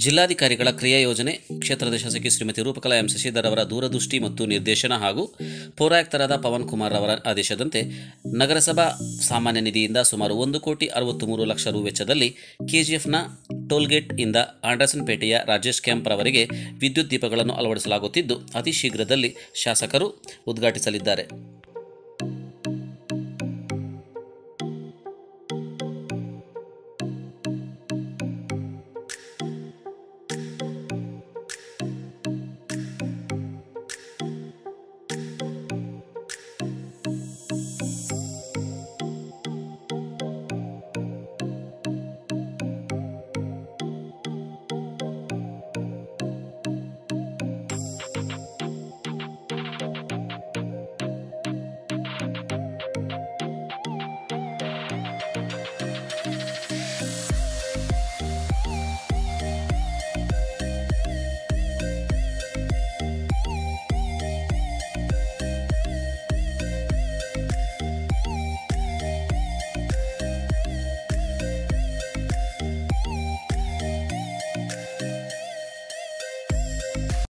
ಜಿಲ್ಲಾಧಿಕಾರಿಗಳ ಕ್ರಿಯಾ ಯೋಜನೆ ಕ್ಷೇತ್ರದ ಶಾಸಕಿ ಶ್ರೀಮತಿ ರೂಪಕಲಾ ಎಂ ಶಶಿಧರ್ ಅವರ ದೂರದೃಷ್ಟಿ ಮತ್ತು ನಿರ್ದೇಶನ ಹಾಗೂ ಪೌರಾಯುಕ್ತರಾದ ಪವನ್ ಕುಮಾರ್ ಅವರ ಆದೇಶದಂತೆ ನಗರಸಭಾ ಸಾಮಾನ್ಯ ನಿಧಿಯಿಂದ ಸುಮಾರು 1,63,00,000 ರು ವೆಚ್ಚದಲ್ಲಿ ಕೆಜಿಎಫ್ನ ಟೋಲ್ಗೇಟ್ ಇಂದ ಆಂಡರ್ಸನ್ ಪೇಟೆಯ ರಾಜೇಶ್ ಕ್ಯಾಂಪ್ ರವರೆಗೆ ವಿದ್ಯುತ್ ದೀಪಗಳನ್ನು ಅಳವಡಿಸಲಾಗುತ್ತಿದ್ದು ಅತಿ ಶೀಘ್ರದಲ್ಲಿ ಶಾಸಕರು ಉದ್ಘಾಟಿಸಲಿದ್ದಾರೆ.